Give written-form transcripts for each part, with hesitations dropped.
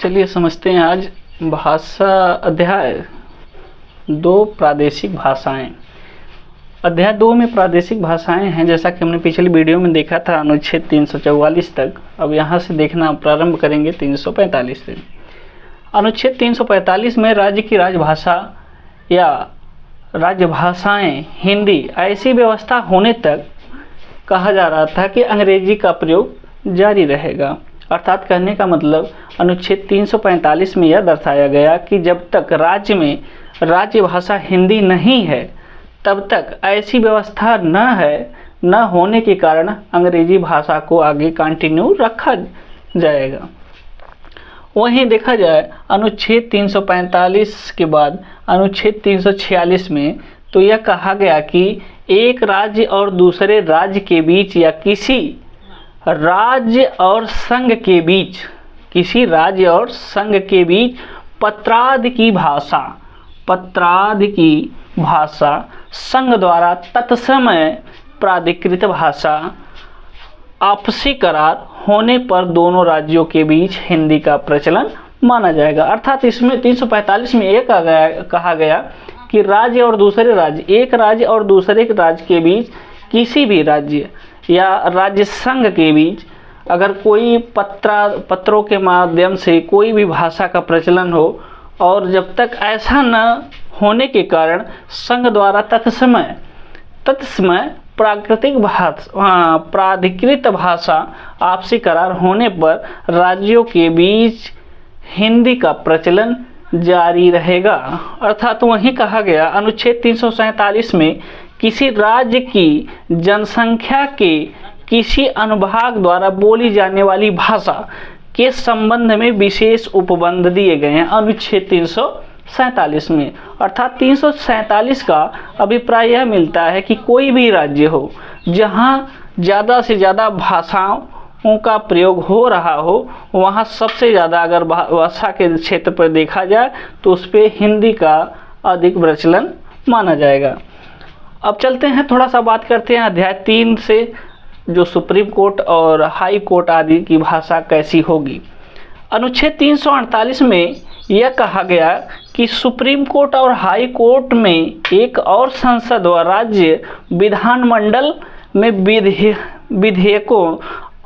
चलिए समझते हैं आज भाषा अध्याय 2 प्रादेशिक भाषाएं। अध्याय 2 में प्रादेशिक भाषाएं हैं, जैसा कि हमने पिछली वीडियो में देखा था अनुच्छेद 344 तक। अब यहाँ से देखना प्रारंभ करेंगे 345 से। अनुच्छेद 345 में राज्य की राजभाषा या राजभाषाएं हिंदी ऐसी व्यवस्था होने तक कहा जा रहा था कि अंग्रेजी का प्रयोग जारी रहेगा। अर्थात कहने का मतलब अनुच्छेद 345 में यह दर्शाया गया कि जब तक राज्य में राज्य भाषा हिंदी नहीं है तब तक ऐसी व्यवस्था न होने के कारण अंग्रेजी भाषा को आगे कंटिन्यू रखा जाएगा। वहीं देखा जाए अनुच्छेद 345 के बाद अनुच्छेद 346 में तो यह कहा गया कि एक राज्य और दूसरे राज्य के बीच या किसी राज्य और संघ के बीच पत्रादि की भाषा संघ द्वारा तत्समय प्राधिकृत भाषा आपसी करार होने पर दोनों राज्यों के बीच हिंदी का प्रचलन माना जाएगा। अर्थात इसमें 345 में एक कहा गया कि राज्य और दूसरे राज्य, एक राज्य और दूसरे राज्य के बीच किसी भी राज्य या राज्य संघ के बीच अगर कोई पत्रों के माध्यम से कोई भी भाषा का प्रचलन हो और जब तक ऐसा न होने के कारण संघ द्वारा तत्समय प्राधिकृत भाषा आपसी करार होने पर राज्यों के बीच हिंदी का प्रचलन जारी रहेगा। अर्थात वहीं कहा गया अनुच्छेद 347 में किसी राज्य की जनसंख्या के किसी अनुभाग द्वारा बोली जाने वाली भाषा के संबंध में विशेष उपबंध दिए गए हैं अनुच्छेद 347 में। अर्थात 347 का अभिप्राय यह मिलता है कि कोई भी राज्य हो जहां ज़्यादा से ज़्यादा भाषाओं का प्रयोग हो रहा हो, वहां सबसे ज़्यादा अगर भाषा के क्षेत्र पर देखा जाए तो उस पर हिंदी का अधिक प्रचलन माना जाएगा। अब चलते हैं, थोड़ा सा बात करते हैं अध्याय 3 से, जो सुप्रीम कोर्ट और हाई कोर्ट आदि की भाषा कैसी होगी। अनुच्छेद 348 में यह कहा गया कि सुप्रीम कोर्ट और हाई कोर्ट में एक और संसद व राज्य विधानमंडल में विधेयकों,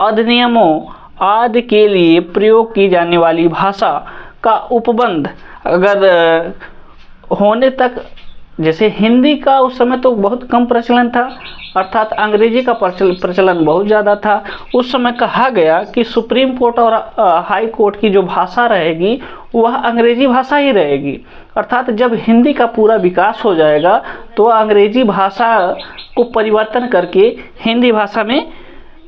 अधिनियमों आदि के लिए प्रयोग की जाने वाली भाषा का उपबंध अगर होने तक, जैसे हिंदी का उस समय तो बहुत कम प्रचलन था, अर्थात अंग्रेजी का प्रचलन बहुत ज़्यादा था। उस समय कहा गया कि सुप्रीम कोर्ट और हाई कोर्ट की जो भाषा रहेगी वह अंग्रेजी भाषा ही रहेगी। अर्थात जब हिंदी का पूरा विकास हो जाएगा तो अंग्रेजी भाषा को परिवर्तन करके हिंदी भाषा में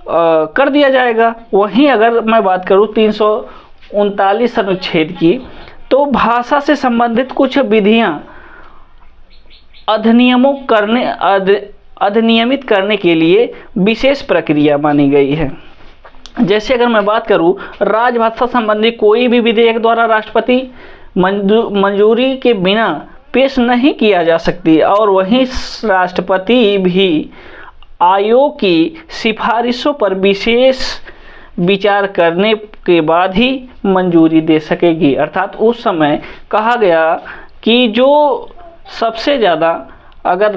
कर दिया जाएगा। वहीं अगर मैं बात करूँ 339 अनुच्छेद की, तो भाषा से संबंधित कुछ विधियाँ अधिनियमित करने के लिए विशेष प्रक्रिया मानी गई है। जैसे अगर मैं बात करूं, राजभाषा संबंधी कोई भी विधेयक द्वारा राष्ट्रपति मंजूरी के बिना पेश नहीं किया जा सकती और वहीं राष्ट्रपति भी आयोग की सिफारिशों पर विशेष विचार करने के बाद ही मंजूरी दे सकेगी। अर्थात उस समय कहा गया कि जो सबसे ज़्यादा अगर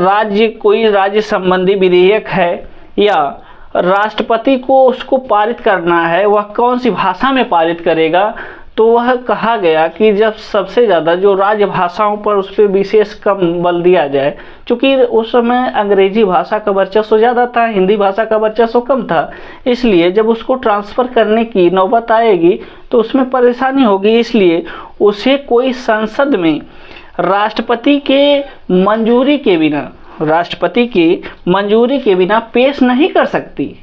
कोई राज्य संबंधी विधेयक है या राष्ट्रपति को उसको पारित करना है, वह कौन सी भाषा में पारित करेगा, तो वह कहा गया कि जब सबसे ज़्यादा जो राज्य भाषाओं पर उस पर विशेष कम बल दिया जाए। चूँकि उस समय अंग्रेजी भाषा का वर्चस्व ज़्यादा था, हिंदी भाषा का वर्चस्व कम था, इसलिए जब उसको ट्रांसफ़र करने की नौबत आएगी तो उसमें परेशानी होगी। इसलिए उसे कोई संसद में राष्ट्रपति की मंजूरी के बिना पेश नहीं कर सकती।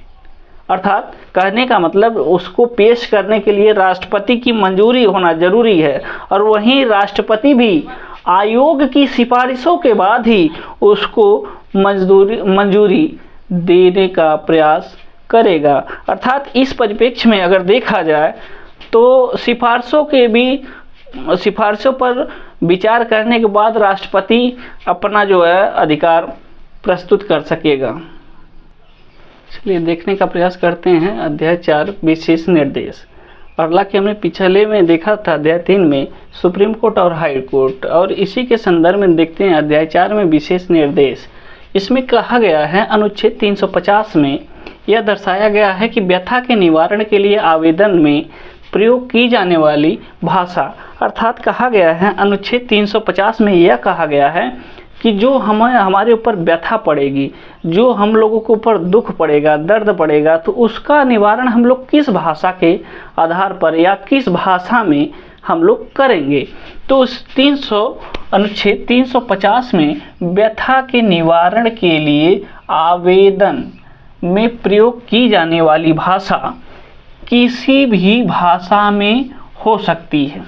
अर्थात कहने का मतलब उसको पेश करने के लिए राष्ट्रपति की मंजूरी होना जरूरी है और वहीं राष्ट्रपति भी आयोग की सिफारिशों के बाद ही उसको मंजूरी देने का प्रयास करेगा। अर्थात इस परिप्रेक्ष्य में अगर देखा जाए तो सिफारिशों पर विचार करने के बाद राष्ट्रपति अपना जो है अधिकार प्रस्तुत कर सकेगा। चलिए देखने का प्रयास करते हैं अध्याय 4 विशेष निर्देश। हालांकि हमने पिछले में देखा था अध्याय 3 में सुप्रीम कोर्ट और हाई कोर्ट, और इसी के संदर्भ में देखते हैं अध्याय 4 में विशेष निर्देश। इसमें कहा गया है अनुच्छेद 350 में यह दर्शाया गया है कि व्यथा के निवारण के लिए आवेदन में प्रयोग की जाने वाली भाषा, अर्थात कहा गया है अनुच्छेद 350 में यह कहा गया है कि जो हमारे ऊपर व्यथा पड़ेगी, जो हम लोगों के ऊपर दुख पड़ेगा, दर्द पड़ेगा, तो उसका निवारण हम लोग किस भाषा के आधार पर या किस भाषा में हम लोग करेंगे। तो उस अनुच्छेद 350 में व्यथा के निवारण के लिए आवेदन में प्रयोग की जाने वाली भाषा किसी भी भाषा में हो सकती है,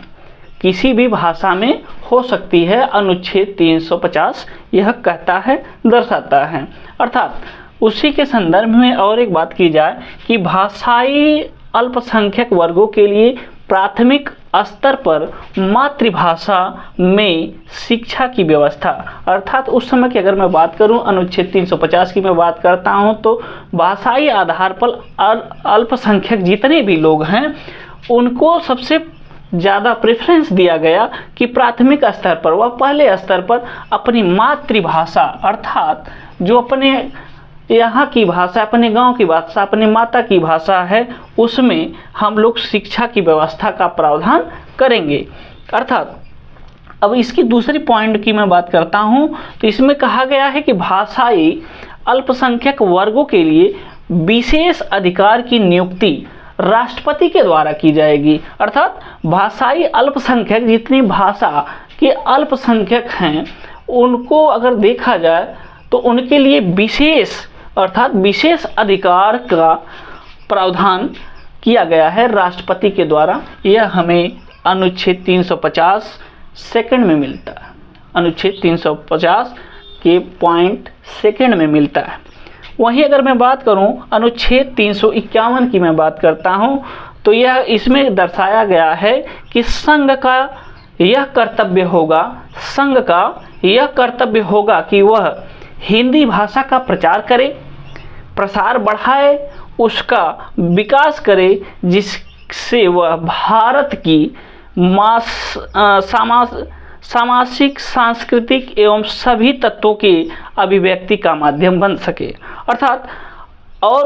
किसी भी भाषा में हो सकती है। अनुच्छेद 350 यह कहता है, दर्शाता है। अर्थात उसी के संदर्भ में और एक बात की जाए कि भाषाई अल्पसंख्यक वर्गों के लिए प्राथमिक स्तर पर मातृभाषा में शिक्षा की व्यवस्था, अर्थात उस समय की अगर मैं बात करूं, अनुच्छेद 350 की मैं बात करता हूं, तो भाषाई आधार पर अल्पसंख्यक जितने भी लोग हैं उनको सबसे ज़्यादा प्रेफरेंस दिया गया कि प्राथमिक स्तर पर व पहले स्तर पर अपनी मातृभाषा, अर्थात जो अपने यहाँ की भाषा, अपने गांव की भाषा, अपनी माता की भाषा है, उसमें हम लोग शिक्षा की व्यवस्था का प्रावधान करेंगे। अर्थात अब इसकी दूसरी पॉइंट की मैं बात करता हूँ, तो इसमें कहा गया है कि भाषाई अल्पसंख्यक वर्गों के लिए विशेष अधिकार की नियुक्ति राष्ट्रपति के द्वारा की जाएगी। अर्थात भाषाई अल्पसंख्यक जितनी भाषा के अल्पसंख्यक हैं उनको अगर देखा जाए तो उनके लिए विशेष, अर्थात विशेष अधिकार का प्रावधान किया गया है राष्ट्रपति के द्वारा। यह हमें अनुच्छेद 350 सेकंड में मिलता है, अनुच्छेद 350 के पॉइंट सेकंड में मिलता है। वहीं अगर मैं बात करूं अनुच्छेद 351 की मैं बात करता हूं, तो यह इसमें दर्शाया गया है कि संघ का यह कर्तव्य होगा, संघ का यह कर्तव्य होगा कि वह हिंदी भाषा का प्रचार करे, प्रसार बढ़ाए, उसका विकास करे, जिससे वह भारत की सामाजिक, सांस्कृतिक एवं सभी तत्वों की अभिव्यक्ति का माध्यम बन सके। अर्थात और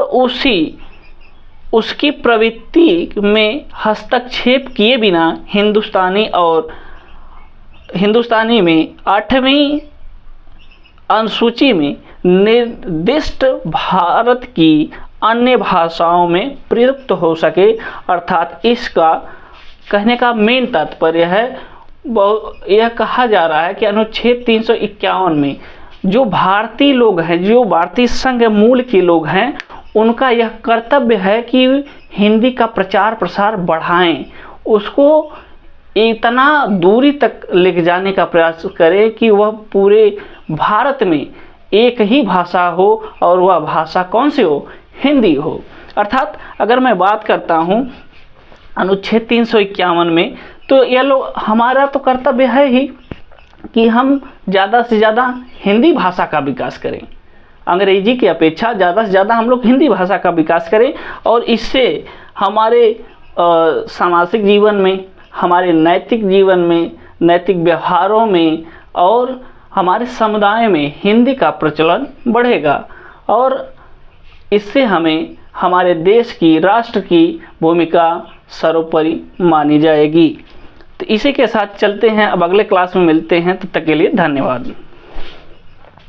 उसकी प्रवृत्ति में हस्तक्षेप किए बिना हिंदुस्तानी में 8वीं अनुसूची में निर्दिष्ट भारत की अन्य भाषाओं में प्रयुक्त हो सके। अर्थात इसका कहने का मेन तात्पर्य है, यह कहा जा रहा है कि अनुच्छेद 351 में जो भारतीय लोग हैं, जो भारतीय संघ मूल के लोग हैं, उनका यह कर्तव्य है कि हिंदी का प्रचार प्रसार बढ़ाएं, उसको इतना दूरी तक ले जाने का प्रयास करें कि वह पूरे भारत में एक ही भाषा हो, और वह भाषा कौन सी हो? हिंदी हो। अर्थात अगर मैं बात करता हूँ अनुच्छेद 351 में, तो यह लोग, हमारा तो कर्तव्य है ही कि हम ज़्यादा से ज़्यादा हिंदी भाषा का विकास करें, अंग्रेजी की अपेक्षा ज़्यादा से ज़्यादा हम लोग हिंदी भाषा का विकास करें, और इससे हमारे सामाजिक जीवन में, हमारे नैतिक जीवन में, नैतिक व्यवहारों में और हमारे समुदाय में हिंदी का प्रचलन बढ़ेगा, और इससे हमें हमारे देश की, राष्ट्र की भूमिका सर्वोपरि मानी जाएगी। तो इसी के साथ चलते हैं, अब अगले क्लास में मिलते हैं, तब तक के लिए धन्यवाद।